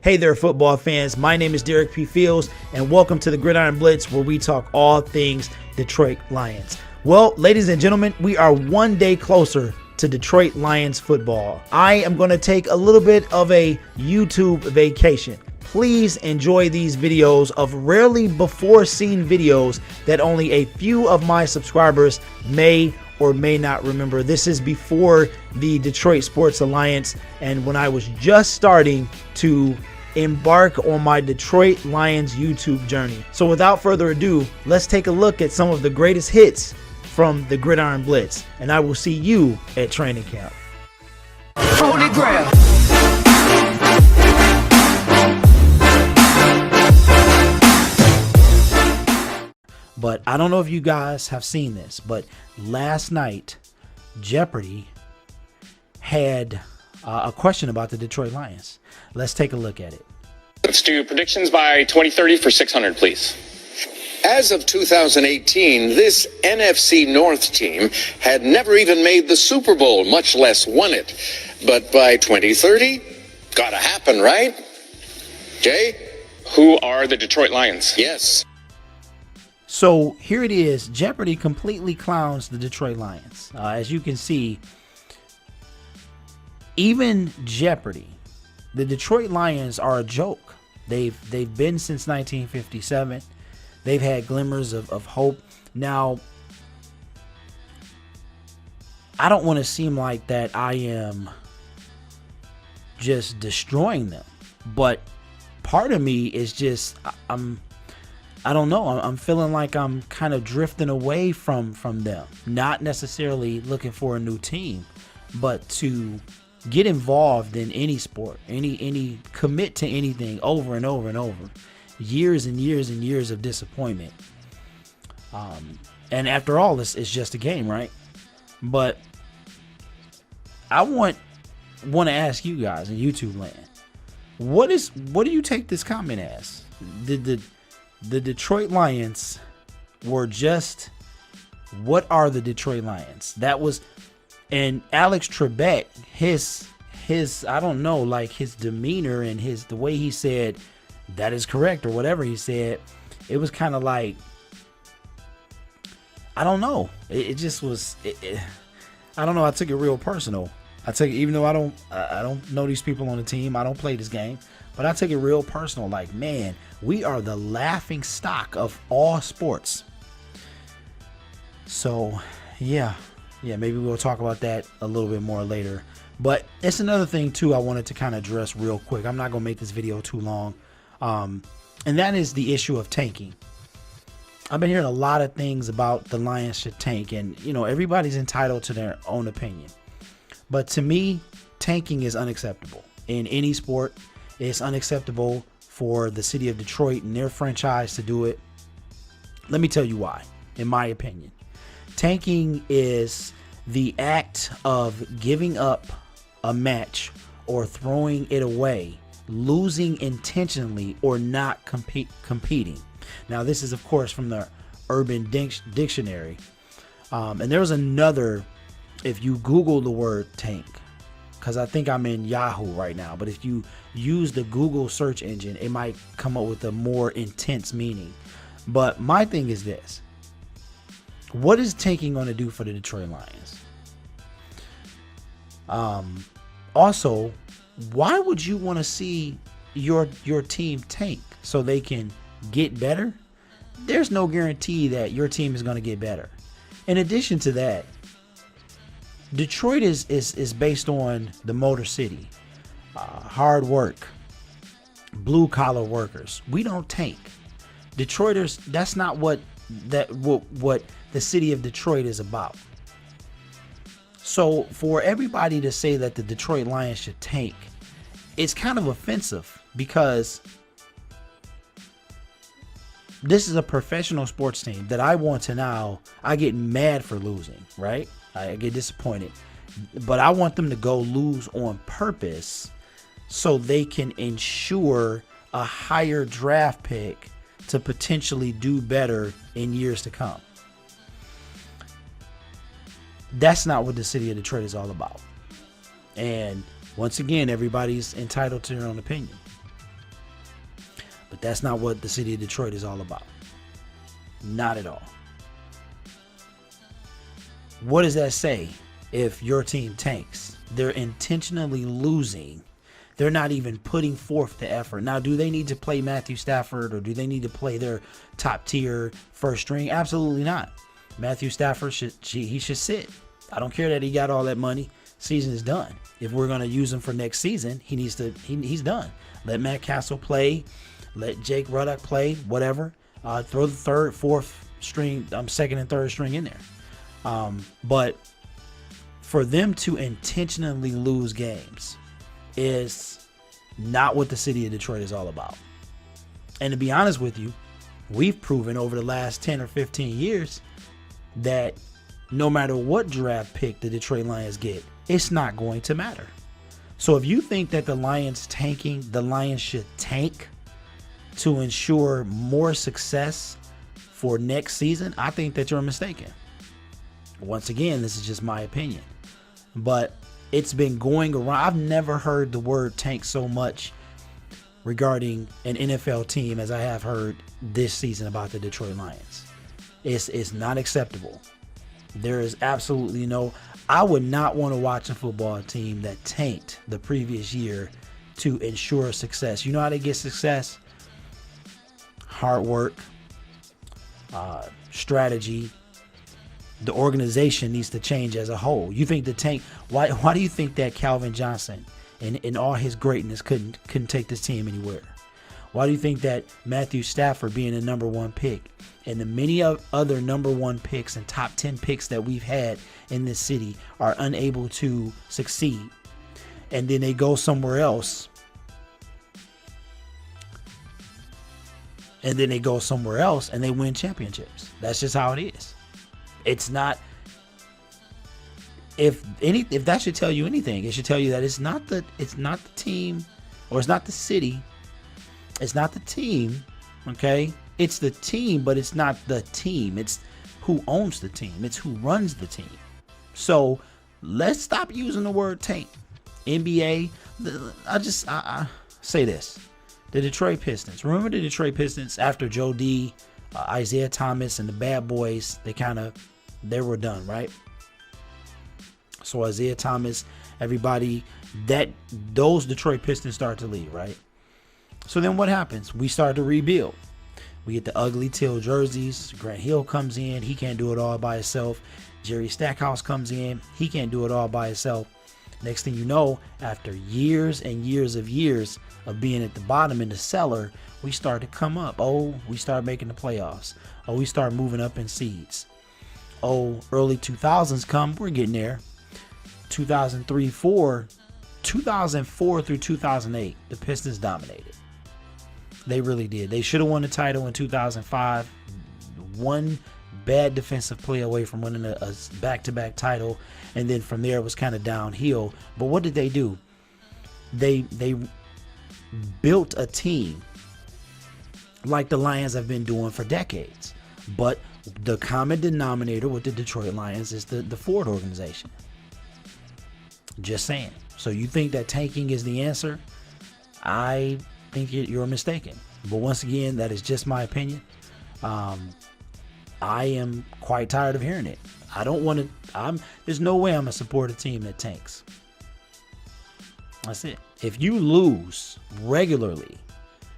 Hey there, football fans. My name is Derek P. Fields, and welcome to the Gridiron Blitz, where we talk all things Detroit Lions. Well, ladies and gentlemen, we are one day closer to Detroit Lions football. I am going to take a little bit of a YouTube vacation. Please enjoy these videos of rarely before seen videos that only a few of my subscribers may or may not remember. This is before the Detroit Sports Alliance and when I was just starting to embark on my Detroit Lions YouTube journey. So without further ado, let's take a look at some of the greatest hits from the Gridiron Blitz, and I will see you at training camp. Holy grail. But I don't know if you guys have seen this, but last night, Jeopardy had a question about the Detroit Lions. Let's take a look at it. Let's do predictions by 2030 for 600, please. As of 2018, this NFC North team had never even made the Super Bowl, much less won it. But by 2030, gotta happen, right? Jay? Who are the Detroit Lions? Yes. So here it is. Jeopardy completely clowns the Detroit Lions. As you can see, even Jeopardy, the Detroit Lions are a joke. They've been since 1957. They've had glimmers of hope. Now, I don't want to seem like that I am just destroying them, but part of me is just I don't know. I'm feeling like I'm kind of drifting away from them. Not necessarily looking for a new team, but to get involved in any sport, any commit to anything over and over and over. Years and years and years of disappointment. And after all, it's just a game, right? But I want to ask you guys in YouTube land, what do you take this comment as? The Detroit Lions were just, what are the Detroit Lions? That was, and Alex Trebek, his I don't know, like his demeanor and the way he said that is correct or whatever he said, it was kind of like, I don't know. It just was, I don't know. I took it real personal. I took it, even though I don't know these people on the team. I don't play this game, but I took it real personal. Like, man, we are the laughing stock of all sports. So, yeah, maybe we'll talk about that a little bit more later. But it's another thing too I wanted to kind of address real quick. I'm not gonna make this video too long, and that is the issue of tanking. I've been hearing a lot of things about the Lions should tank, and you know, everybody's entitled to their own opinion. But to me, tanking is unacceptable in any sport. It's unacceptable for the city of Detroit and their franchise to do it. Let me tell you why, in my opinion. Tanking is the act of giving up a match or throwing it away, losing intentionally, or not competing. Now, this is, of course, from the Urban Dictionary. And there was another, if you Google the word tank, because I think I'm in Yahoo right now, but if you use the Google search engine, it might come up with a more intense meaning. But my thing is this. What is tanking going to do for the Detroit Lions? Also, why would you want to see your team tank so they can get better? There's no guarantee that your team is going to get better. In addition to that, Detroit is based on the Motor City, hard work, blue collar workers. We don't tank. Detroiters, that's not what the city of Detroit is about. So for everybody to say that the Detroit Lions should tank, it's kind of offensive, because this is a professional sports team that I want to now, I get mad for losing, right? I get disappointed, but I want them to go lose on purpose so they can ensure a higher draft pick to potentially do better in years to come. That's not what the city of Detroit is all about. And once again, everybody's entitled to their own opinion. But that's not what the city of Detroit is all about. Not at all. What does that say if your team tanks? They're intentionally losing. They're not even putting forth the effort. Now, do they need to play Matthew Stafford or do they need to play their top tier first string? Absolutely not. Matthew Stafford should sit. I don't care that he got all that money. Season is done. If we're going to use him for next season, he's done. Let Matt Castle play. Let Jake Ruddock play, whatever. Throw the third, fourth string, second and third string in there. But for them to intentionally lose games is not what the city of Detroit is all about. And to be honest with you, we've proven over the last 10 or 15 years that no matter what draft pick the Detroit Lions get, it's not going to matter. So if you think that the Lions should tank to ensure more success for next season, I think that you're mistaken. Once again, this is just my opinion. But it's been going around. I've never heard the word tank so much regarding an NFL team as I have heard this season about the Detroit Lions. It's not acceptable. There is absolutely no... I would not want to watch a football team that tanked the previous year to ensure success. You know how they get success? Hard work, strategy. The organization needs to change as a whole. You think the tank... Why do you think that Calvin Johnson, in all his greatness, couldn't take this team anywhere? Why do you think that Matthew Stafford being a number one pick and the many other number one picks and top 10 picks that we've had in this city are unable to succeed? And then they go somewhere else. And then they go somewhere else and they win championships. That's just how it is. It's not... If that should tell you anything, it should tell you that it's not the team, or it's not the city. It's not the team, okay? It's the team, but it's not the team. It's who owns the team. It's who runs the team. So let's stop using the word tank. NBA, I say this. The Detroit Pistons. Remember the Detroit Pistons after Joe D, Isaiah Thomas, and the Bad Boys, they were done, right? So Isaiah Thomas, everybody, those Detroit Pistons start to leave, right? So then what happens? We start to rebuild. We get the ugly teal jerseys. Grant Hill comes in. He can't do it all by himself. Jerry Stackhouse comes in. He can't do it all by himself. Next thing you know, after years and years of being at the bottom in the cellar, we start to come up. Oh, we start making the playoffs. Oh, we start moving up in seeds. Oh, early 2000s come. We're getting there. 2004 through 2008, the Pistons dominated. They really did. They should have won the title in 2005. One bad defensive play away from winning a back-to-back title, and then from there it was kind of downhill. But what did they do? They built a team like the Lions have been doing for decades. But the common denominator with the Detroit Lions is the Ford organization. Just saying. So you think that tanking is the answer? I think you're mistaken. But once again, that is just my opinion. I am quite tired of hearing it. I don't want to. There's no way I'm gonna support a team that tanks. That's it. If you lose regularly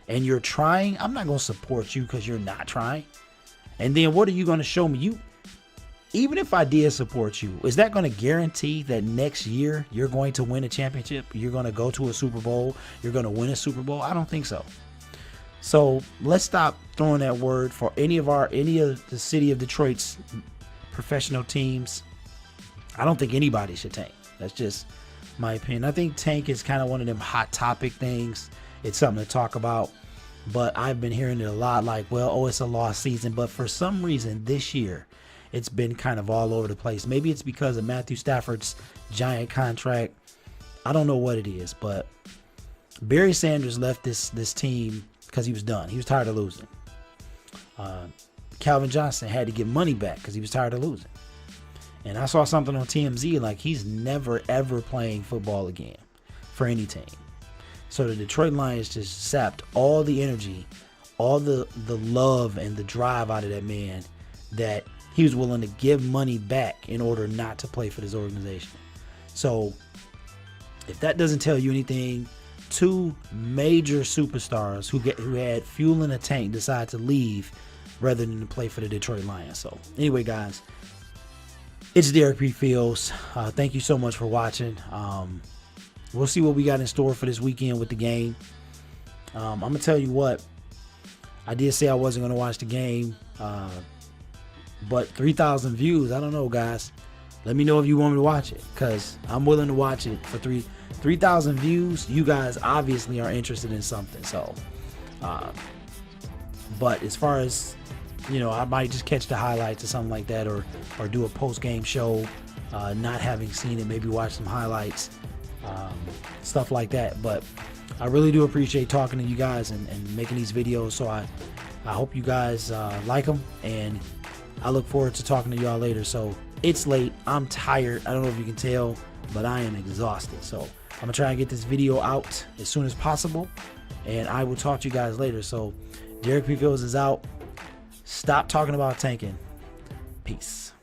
and you're trying, I'm not gonna support you because you're not trying. And then what are you gonna show me? Even if I did support you, is that going to guarantee that next year you're going to win a championship? You're going to go to a Super Bowl? You're going to win a Super Bowl? I don't think so. So let's stop throwing that word for any of the city of Detroit's professional teams. I don't think anybody should tank. That's just my opinion. I think tank is kind of one of them hot topic things. It's something to talk about. But I've been hearing it a lot like, it's a lost season. But for some reason this year, it's been kind of all over the place. Maybe it's because of Matthew Stafford's giant contract. I don't know what it is, but Barry Sanders left this team because he was done. He was tired of losing. Calvin Johnson had to get money back because he was tired of losing. And I saw something on TMZ like he's never, ever playing football again for any team. So the Detroit Lions just sapped all the energy, all the love and the drive out of that man, that he was willing to give money back in order not to play for this organization. So if that doesn't tell you anything, two major superstars who had fuel in a tank decide to leave rather than to play for the Detroit Lions. So anyway, guys, it's Derek P. Fields. Thank you so much for watching. We'll see what we got in store for this weekend with the game. I'm going to tell you what. I did say I wasn't going to watch the game, but 3,000 views, I don't know, guys. Let me know if you want me to watch it, because I'm willing to watch it for 3,000 views. You guys obviously are interested in something. So, but as far as, you know, I might just catch the highlights or something like that, or do a post-game show, not having seen it, maybe watch some highlights, stuff like that. But I really do appreciate talking to you guys and making these videos. So I hope you guys like them, and I look forward to talking to y'all later. So it's late, I'm tired, I don't know if you can tell, but I am exhausted. So I'm gonna try and get this video out as soon as possible, and I will talk to you guys later. So Derek P. Fields is out. Stop talking about tanking. Peace.